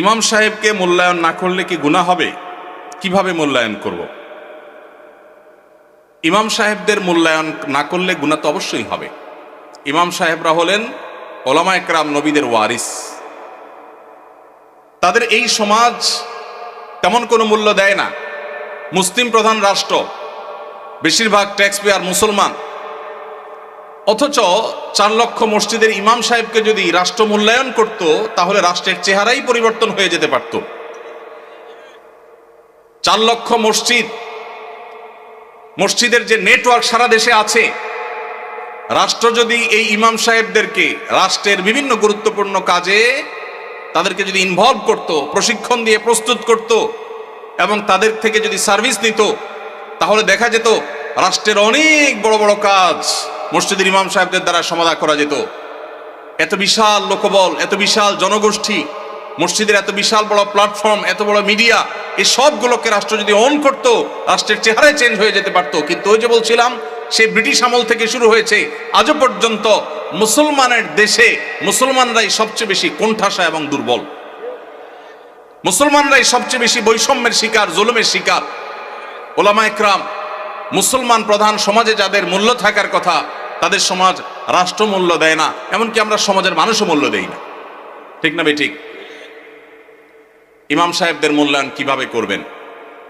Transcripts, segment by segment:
ইমাম সাহেবকে মূল্যায়ন না করলে কি গুনাহ হবে? কিভাবে মূল্যায়ন করব? ইমাম সাহেবদের মূল্যায়ন না করলে গুনাহ তো অবশ্যই হবে। ইমাম সাহেবরা হলেন ওলামা একরাম, নবীদের ওয়ারিস। তাদের এই সমাজ তেমন কোনো মূল্য দেয় না। মুসলিম প্রধান রাষ্ট্র, বেশিরভাগ ট্যাক্স পেয়ার মুসলমান, অথচ 4 লক্ষ মসজিদের ইমাম সাহেবকে যদি রাষ্ট্র মূল্যায়ন করত তাহলে রাষ্ট্রের চেহারাই পরিবর্তন হয়ে যেতে পারত। 4 লক্ষ মসজিদের যে নেটওয়ার্ক সারা দেশে আছে, রাষ্ট্র যদি এই ইমাম সাহেবদেরকে রাষ্ট্রের বিভিন্ন গুরুত্বপূর্ণ কাজে তাদেরকে যদি ইনভলভ করত, প্রশিক্ষণ দিয়ে প্রস্তুত করত এবং তাদের থেকে যদি সার্ভিস নিত, তাহলে দেখা যেত রাষ্ট্রের অনেক বড় বড় কাজ মসজিদের ইমাম সাহেবদের দ্বারা সমাধা করা যেত। এত বিশাল লোকবল, এত বিশাল জনগোষ্ঠী, মসজিদের এত বিশাল বড় প্ল্যাটফর্ম, এত বড় মিডিয়া, এই সবগুলোকে রাষ্ট্র যদি অন করত, রাষ্ট্রের চেহারায় চেঞ্জ হয়ে যেতে পারত। কিন্তু ওই যে বলছিলাম, সে ব্রিটিশ আমল থেকে শুরু হয়েছে, আজও পর্যন্ত মুসলমানের দেশে মুসলমানরাই সবচেয়ে বেশি কোণঠাসা এবং দুর্বল। মুসলমানরাই সবচেয়ে বেশি বৈষম্যের শিকার, জুলুমের শিকার। ওলামা একরাম, মুসলমান প্রধান সমাজে যাদের মূল্য থাকার কথা, তাদের সমাজ রাষ্ট্র মূল্য দেয় না, এমনকি আমরা সমাজের মানুষও মূল্য দেই না। ঠিক না ভাই? ঠিক। ইমাম সাহেবদের মূল্যায়ন কিভাবে করবেন?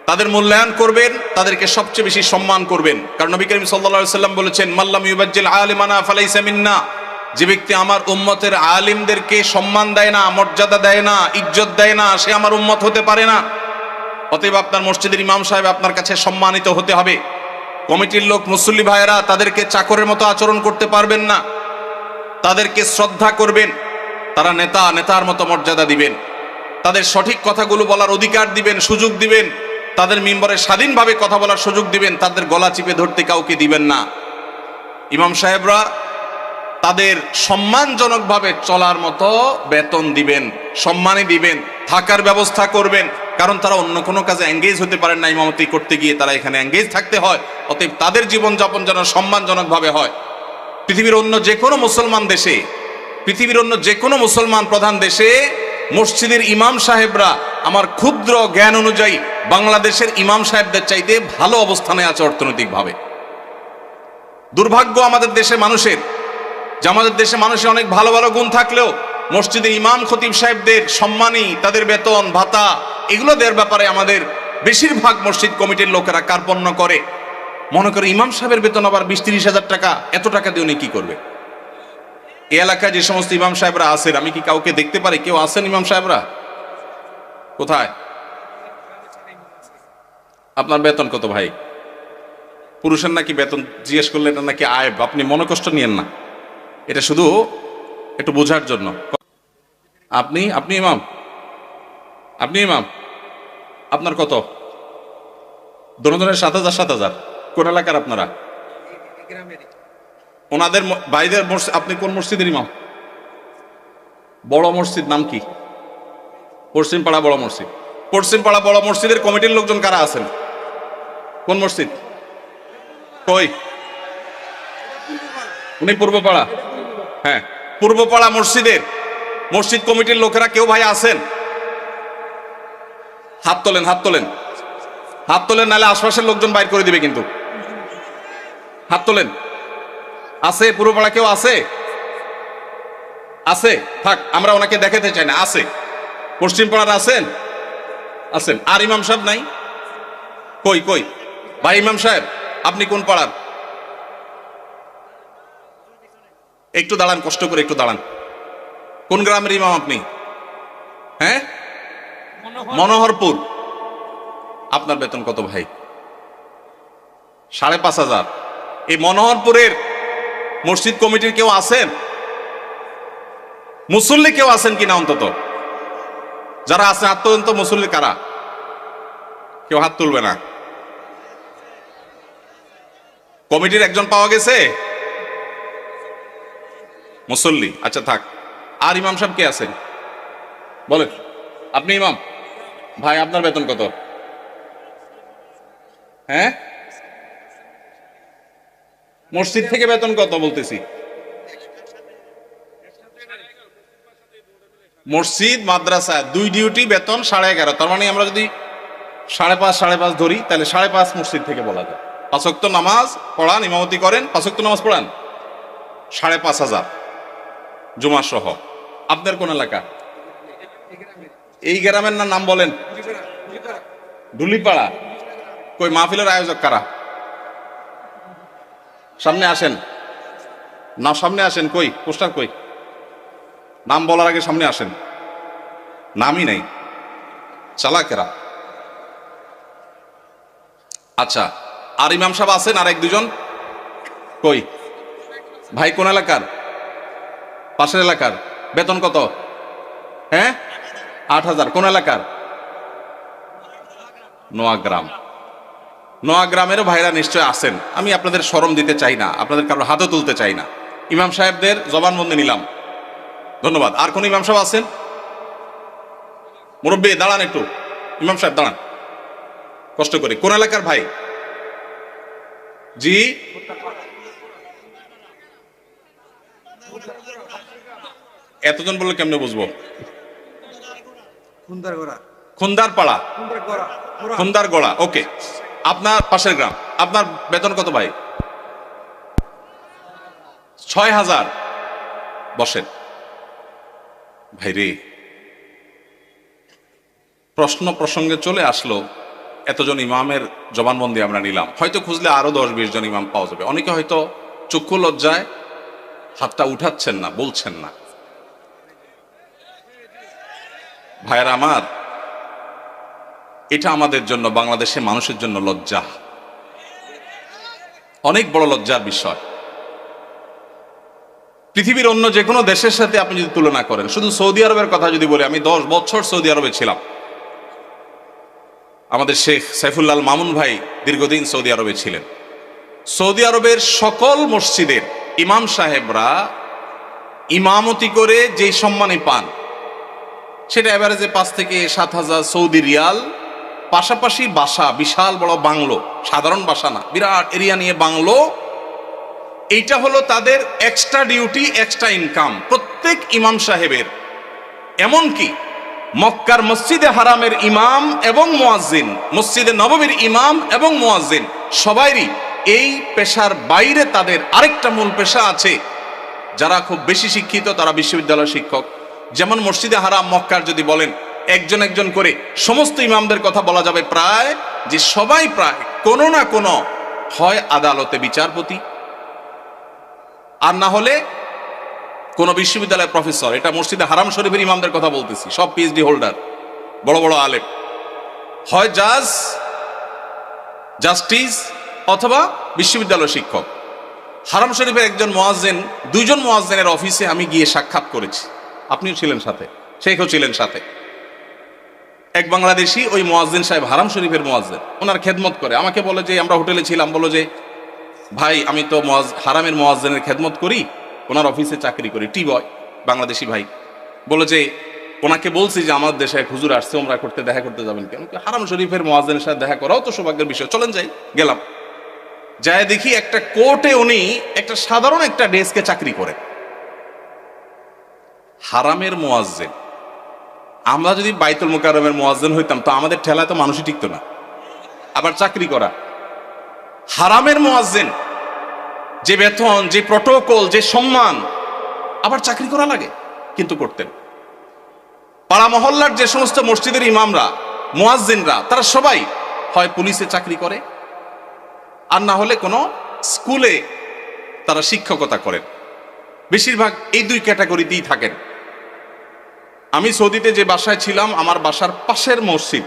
তাদের মূল্যায়ন করবেন, তাদেরকে সবচেয়ে বেশি সম্মান করবেন। কারণ নবী করিম সাল্লাল্লাহু আলাইহি ওয়াসাল্লাম বলেছেন, মাল্লাম ইউবাজ্জিল আলিমানা ফালাইসা মিন্না। যে ব্যক্তি আমার উম্মতের আলিমদেরকে সম্মান দেয় না, মর্যাদা দেয় না, ইজ্জত দেয় না, সে আমার উম্মত হতে পারে না। অতএব আপনার মসজিদের ইমাম সাহেব আপনার কাছে সম্মানিত হতে হবে। কমিটির লোক, মুসল্লি ভাইয়েরা তাদেরকে চাকরের মতো আচরণ করতে পারবেন না, তাদেরকে শ্রদ্ধা করবেন। তারা নেতা, নেতার মতো মর্যাদা দিবেন, তাদের সঠিক কথাগুলো বলার অধিকার দিবেন, সুযোগ দিবেন, তাদের মিম্বরে স্বাধীনভাবে কথা বলার সুযোগ দিবেন, তাদের গলা চিপে ধরতে কাউকে দিবেন না। ইমাম সাহেবরা তাদের সম্মানজনকভাবে চলার মতো বেতন দিবেন, সম্মানই দিবেন, থাকার ব্যবস্থা করবেন। কারণ তারা অন্য কোনো কাজে এঙ্গেজ হতে পারেন না, ইমামতি করতে গিয়ে তারা এখানে এঙ্গেজ থাকতে হয়। অতএব তাদের জীবনযাপন যেন সম্মানজনকভাবে হয়। পৃথিবীর অন্য যে কোনো মুসলমান দেশে, পৃথিবীর অন্য যে কোনো মুসলমান প্রধান দেশে মসজিদের ইমাম সাহেবরা আমার ক্ষুদ্র জ্ঞান অনুযায়ী বাংলাদেশের ইমাম সাহেবদের চাইতে ভালো অবস্থানে আছে অর্থনৈতিকভাবে। দুর্ভাগ্য আমাদের দেশে মানুষের, যে আমাদের দেশে মানুষের অনেক ভালো ভালো গুণ থাকলেও মসজিদের ইমাম খতিব সাহেবদের সম্মানী, তাদের বেতন ভাতা, এগুলো দেওয়ার ব্যাপারে আমাদের বেশিরভাগ মসজিদ কমিটির লোকেরা কার্পণ্য করে। মনে করে ইমাম সাহেবের বেতন আবার 20-30 হাজার টাকা, এত টাকা দিয়ে উনি কি করবে? এই এলাকায় যে সমস্ত ইমাম সাহেবরা আছেন, আমি কি কাউকে দেখতে পারি কেউ আছেন ইমাম সাহেবরা? কোথায়? আপনার বেতন কত ভাই? পুরুষের নাকি বেতন জিজ্ঞেস করলে এটা নাকি আয়ব, আপনি মনে কষ্ট নিয়েন না, এটা শুধু একটু বোঝার জন্য। আপনি ইমাম, আপনি ইমাম, আপনার কত? দোনোজনের 7,000। কোন এলাকার আপনারা? ওনাদের ভাইদের আপনি কোন মসজিদের ইমাম? বড় মসজিদ নাম কি? পশ্চিমপাড়া বড় মসজিদ। পশ্চিমপাড়া বড় মসজিদের কমিটির লোকজন কারা আছেন? কোন মসজিদ? কই? উনি পূর্বপাড়া। হ্যাঁ, পূর্বপাড়া মসজিদের মসজিদ কমিটির লোকেরা কেউ ভাই আছেন? হাত তোলেন, হাত তোলেন, হাত তোলেন, নাহলে আশপাশের লোকজন বাইর করে দিবে কিন্তু। হাত তোলেন। আছে পূর্বপাড়া কেউ আছে? আছে? থাক, আমরা ওনাকে দেখাতে চাই না। আছে, পশ্চিম পাড়ার আছেন? আছেন। আর ইমাম সাহেব নাই? কই কই ভাই ইমাম সাহেব, আপনি কোন পাড়ার? একটু দাঁড়ান, কষ্ট করে একটু দাঁড়ান। কোন গ্রামের ইমাম আপনি? হ্যাঁ, মনোহরপুর। আপনার বেতন কত ভাই? 5,500। এই মনোহরপুরের মসজিদ কমিটির কেউ আছেন? মুসল্লি কেউ আছেন কিনা অন্তত? যারা আছেন হাত তোলেন তো। মুসল্লি কারা? কেউ হাত তুলবে না। কমিটির একজন পাওয়া গেছে? মুসল্লি, আচ্ছা থাক। আর ইমাম সাহেব কে আছেন বলেন? আপনি ইমাম ভাই, আপনার বেতন কত? হ্যাঁ, মসজিদ থেকে বেতন কত বলতেছি? মসজিদ মাদ্রাসা দুই ডিউটি, বেতন 11.5। তার মানে আমরা যদি 5.5 ধরি, তাহলে 5.5 মসজিদ থেকে বলা যায়। 5 ওয়াক্ত নামাজ পড়ান, ইমামতি করেন, 5 ওয়াক্ত নামাজ পড়ান, 5,500 জুমা সহ। আপনার কোন এলাকা? এই গ্রামের নাম বলেন? ডুলিপাড়া। কই মাহফিলের আয়োজক কারা? সামনে আসেন না, সামনে আসেন। কই পোস্টার কই? নাম বলার আগে সামনে আসেন। নামই নাই, চালাকেরা। আচ্ছা, আর ইমাম সাহেব আছেন আর 1-2 জন? কই ভাই? কোন এলাকার? পাশের এলাকার। বেতন কত? হ্যাঁ, 8,000। কোন এলাকার? নোয়াগ্রাম। নোয়াগ্রামেরও ভাইরা নিশ্চয় আছেন। আমি আপনাদের শরম দিতে চাই না, আপনাদের কারোর হাতও তুলতে চাই না। ইমাম সাহেবদের জবানবন্দি নিলাম, ধন্যবাদ। আর কোন ইমাম সাহেব আছেন? মুরব্বী দাঁড়ান একটু, ইমাম সাহেব দাঁড়ান কষ্ট করে। কোন এলাকার ভাই? জি, এতজন বললে কেমনে বুঝবো? খুন্দারপাড়া, খুন্দারগড়া। ওকে, আপনার পাশের গ্রাম। আপনার বেতন কত ভাই? 6,000। বসেন ভাইরে, প্রশ্ন প্রসঙ্গে চলে আসলো। এতজন ইমামের জবানবন্দি আমরা নিলাম, হয়তো খুঁজলে আরো 10-20 জন ইমাম পাওয়া যাবে। অনেকে হয়তো চক্ষু লজ্জায় হাতটা উঠাচ্ছেন না, বলছেন না। ভাইয়েরা আমার, এটা আমাদের জন্য, বাংলাদেশের মানুষের জন্য লজ্জা, অনেক বড় লজ্জার বিষয়। পৃথিবীর অন্য যে কোনো দেশের সাথে আপনি যদি তুলনা করেন, শুধু সৌদি আরবের কথা যদি বলি, আমি 10 বছর সৌদি আরবে ছিলাম। আমাদের শেখ সাইফুল্লাহ মামুন ভাই দীর্ঘদিন সৌদি আরবে ছিলেন। সৌদি আরবের সকল মসজিদের ইমাম সাহেবরা ইমামতি করে যে সম্মানী পান, সেটা এভারেজে 5 থেকে 7,000 সৌদি রিয়াল। পাশাপাশি বাসা, বিশাল বড় বাংলো, সাধারণ বাসা না, বিরাট এরিয়া নিয়ে বাংলো। এইটা হলো তাদের এক্সট্রা ডিউটি, এক্সট্রা ইনকাম প্রত্যেক ইমাম সাহেবের। এমনকি মক্কার মসজিদে হারামের ইমাম এবং মুয়াজ্জিন, মসজিদে নববীর ইমাম এবং মুয়াজ্জিন, সবাইরই এই পেশার বাইরে তাদের আরেকটা মূল পেশা আছে। যারা খুব বেশি শিক্ষিত তারা বিশ্ববিদ্যালয় শিক্ষক। যেমন মসজিদে হারাম মক্কার যদি বলেন একজন একজন করে সমস্ত ইমামদের কথা বলা যাবে, প্রায় যে সবাই প্রায় কোনো না কোনো হয় আদালতে বিচারপতি, আর না হলে কোন বিশ্ববিদ্যালয়ের প্রফেসর। এটা মসজিদে হারাম শরীফের ইমামদের কথা বলতেছি, সব পিএইচডি হোল্ডার, বড় বড় আলেম। হয় জাজ, জাস্টিস, অথবা বিশ্ববিদ্যালয় শিক্ষক। হারাম শরীফের একজন মুয়াজ্জিন, 2 জন মুয়াজ্জিনের অফিসে আমি গিয়ে সাক্ষাৎ করেছি। আপনিও ছিলেন সাথে, শেখও ছিলেন সাথে। এক বাংলাদেশি ওই মুয়াজ্জিন সাহেব, হারাম শরীফের মুয়াজ্জিন, ওনার খেদমত করে। আমাকে বলে যে, আমরা হোটেলে ছিলাম, বলো যে ভাই আমি তো হারামের মুয়াজ্জিনের খেদমত করি, ওনার অফিসে চাকরি করি, টি বয়, বাংলাদেশি ভাই। বলে যে ওনাকে বলছি যে আমার দেশে এক হুজুর আসছে, ওমরা করতে, দেখা করতে যাবেন কেন? হারাম শরীফের মুয়াজ্জিনের সাথে দেখা করাও তো সৌভাগ্যের বিষয়, চলেন যাই। গেলাম, যায় দেখি একটা কোর্টে উনি একটা সাধারণ একটা ডেস্কে চাকরি করেন, হারামের মুয়াজ্জিন। আমরা যদি বাইতুল মুকাররমের মুয়াজ্জিন হইতাম তো আমাদের ঠেলায় তো মানুষই টিকতো না। আবার চাকরি করা হারামের মুয়াজ্জিন, যে বেতন, যে প্রটোকল, যে সম্মান, আবার চাকরি করা লাগে, কিন্তু করতেন। পাড়া মহল্লার যে সমস্ত মসজিদের ইমামরা, মুয়াজ্জিনরা, তারা সবাই হয় পুলিশে চাকরি করে, আর না হলে কোনো স্কুলে তারা শিক্ষকতা করেন। বেশিরভাগ এই 2 ক্যাটাগরিতেই থাকেন। আমি সৌদিতে যে বাসায় ছিলাম, আমার বাসার পাশের মসজিদ,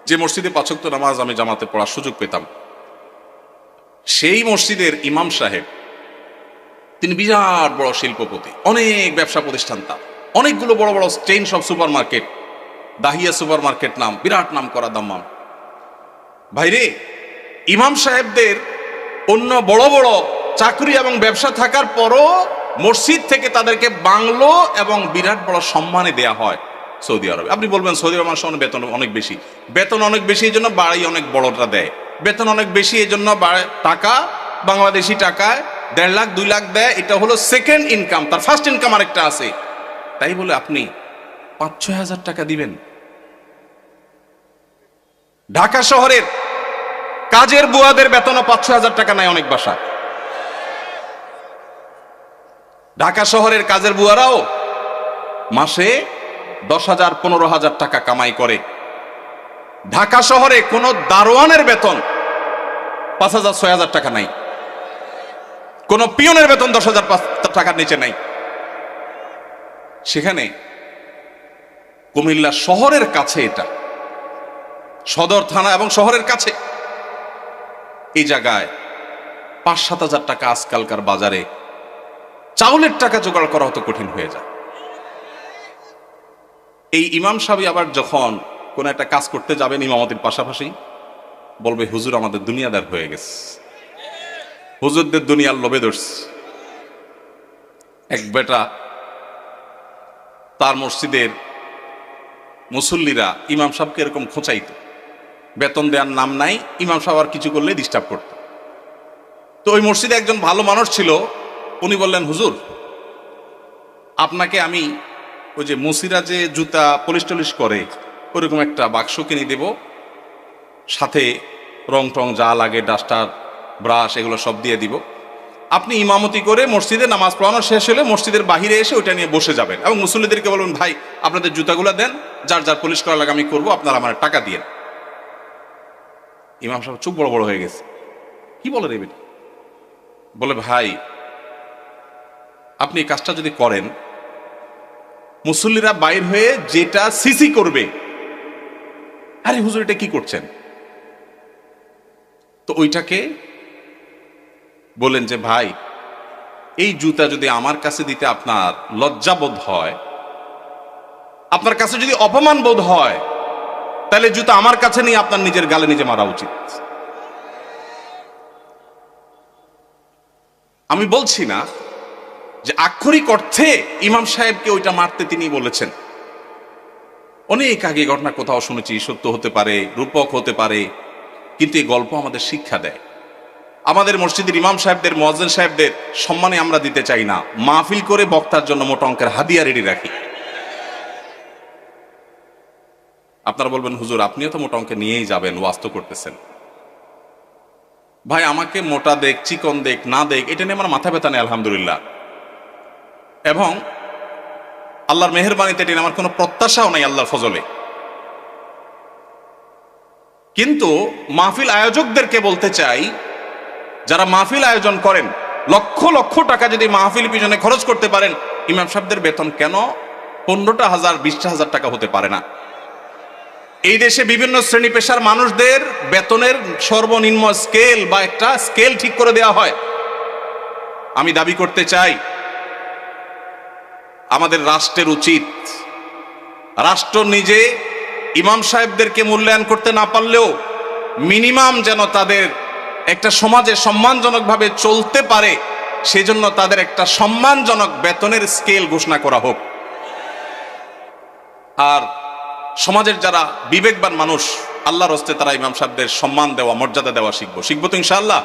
যে মসজিদে 5 ওয়াক্ত নামাজ আমি জামাতে পড়ার সুযোগ পেতাম, সেই মসজিদের ইমাম সাহেব, তিনি বিরাট বড় শিল্পপতি, অনেক ব্যবসা প্রতিষ্ঠান, তার অনেকগুলো বড় বড় চেইন সব super market, Dahiya super market নাম, বিরাট নাম করা দাম্মাম। ভাইরে, ইমাম সাহেবদের অন্য বড় বড় চাকরি এবং ব্যবসা থাকার পরও মসজিদ থেকে তাদেরকে বাংলো এবং বিরাট বড় সম্মানে দেয়া হয় সৌদি আরবে। আপনি বলবেন সৌদি আরব মানুষের বেতন অনেক বেশি। বেতন অনেক বেশি এই জন্য বাড়ি অনেক বড়টা দেয়। বেতন অনেক বেশি এই জন্য টাকা, বাংলাদেশি টাকায় 1.5 লাখ 2 লাখ দেয়। এটা হলো সেকেন্ড ইনকাম, তার ফার্স্ট ইনকাম আরেকটা আছে। তাই বলে আপনি 5-6 হাজার টাকা দিবেন? ঢাকা শহরের কাজের বুয়াদের বেতনও 5-6 হাজার টাকা নাই অনেক বাসা। ঢাকা শহরের কাজের বুয়ারাও মাসে 10,000 15,000 টাকা কামাই করে। ঢাকা শহরে কোন দারোয়ানের বেতন 5,000-6,000 টাকা নাই, কোন পিয়নের বেতন 10,000 টাকার নিচে নাই। সেখানে কুমিল্লা শহরের কাছে, এটা সদর থানা এবং শহরের কাছে, এই জায়গায় 5-7 হাজার টাকা আজকালকার বাজারে চাউলের টাকা জোগাড় করা হতো কঠিন হয়ে যায়। এই ইমাম সাহেব আবার যখন কোন একটা কাজ করতে যাবেন ইমামতির পাশাপাশি বলবে, হুজুর আমাদের দুনিয়াদার হয়ে গেছে, হুজুরদের দুনিয়ার লোভে ধরছে। এক বেটা, তার মসজিদের মুসল্লিরা ইমাম সাহেবকে এরকম খোঁচাইত, বেতন দেওয়ার নাম নাই, ইমাম সাহেব আর কিছু করলে ডিস্টার্ব করত। তো ওই মসজিদে একজন ভালো মানুষ ছিল, উনি বললেন, হুজুর আপনাকে আমি ওই যে মুসিরা যে জুতা পলিশ টলিশ করে ওরকম একটা বাক্স কিনে দেব, সাথে রং টং যা লাগে, ডাস্টার, ব্রাশ, এগুলো সব দিয়ে দিব। আপনি ইমামতি করে মসজিদে নামাজ পড়ানো শেষ হলে মসজিদের বাহিরে এসে ওইটা নিয়ে বসে যাবেন এবং মুসল্লিদেরকে বলবেন, ভাই আপনাদের জুতাগুলো দেন, যার যার পলিশ করা লাগে আমি করবো, আপনারা আমার টাকা দিয়ে। ইমাম সাহেব চুপ বড় বড় হয়ে গেছে, কি বলে রে বেটি? বলে, ভাই আপনি এই কাজটা যদি করেন, মুসল্লিরা বাইর হয়ে যেটা সিসি করবে, আরে হুজুর এটা কি করছেন? তো ওইটাকে বলেন যে, ভাই এই জুতা যদি আমার কাছে দিতে আপনার লজ্জাবোধ হয়, আপনার কাছে যদি অপমান বোধ হয়, তাহলে জুতা আমার কাছে নিয়ে আপনার নিজের গালে নিজে মারা উচিত। আমি বলছি না যে আক্ষরিক অর্থে ইমাম সাহেবকে ওইটা মারতে তিনি বলেছেন। অনেক আগে ঘটনা কোথাও শুনেছি, সত্য হতে পারে, রূপক হতে পারে, কিন্তু এই গল্প আমাদের শিক্ষা দেয়। আমাদের মসজিদের ইমাম সাহেবদের, মুয়াজ্জিন সাহেবদের সম্মানে আমরা দিতে চাই না, মাহফিল করে বক্তার জন্য মোটা অঙ্কের হাদিয়া রেডি রাখি। আপনারা বলবেন, হুজুর আপনিও তো মোটা অঙ্কে নিয়েই যাবেন, ওয়াজ তো করতেছেন। ভাই আমাকে মোটা দেখ, চিকন দেখ, না দেখ, এটা নিয়ে আমার মাথা ব্যথা নেই আলহামদুলিল্লাহ, এবং আল্লাহর মেহেরবানিতে এটা নিয়ে আমার কোনো প্রত্যাশাও নাই আল্লাহর ফজলে। কিন্তু মাহফিল আয়োজকদেরকে বলতে চাই, যারা মাহফিল আয়োজন করেন, লক্ষ লক্ষ টাকা যদি মাহফিল পিছনে খরচ করতে পারেন, ইমাম সাহেবদের বেতন কেন 15,000 20,000 টাকা হতে পারে না? এই দেশে বিভিন্ন শ্রেণী পেশার মানুষদের বেতনের সর্বনিম্ন স্কেল বা একটা স্কেল ঠিক করে দেওয়া হয়। আমি দাবি করতে চাই, আমাদের রাষ্ট্রের উচিত, রাষ্ট্র নিজে ইমাম সাহেবদেরকে মূল্যায়ন করতে না পারলেও মিনিমাম যেন তাদের একটা সমাজে সম্মানজনকভাবে চলতে পারে, সেজন্য তাদের একটা সম্মানজনক বেতনের স্কেল ঘোষণা করা হোক। আর সমাজের যারা বিবেকবান মানুষ, আল্লাহর হস্তে তারা ইমাম সাহেবদের সম্মান দেওয়া, মর্যাদা দেওয়া শিখবো তো ইনশাআল্লাহ।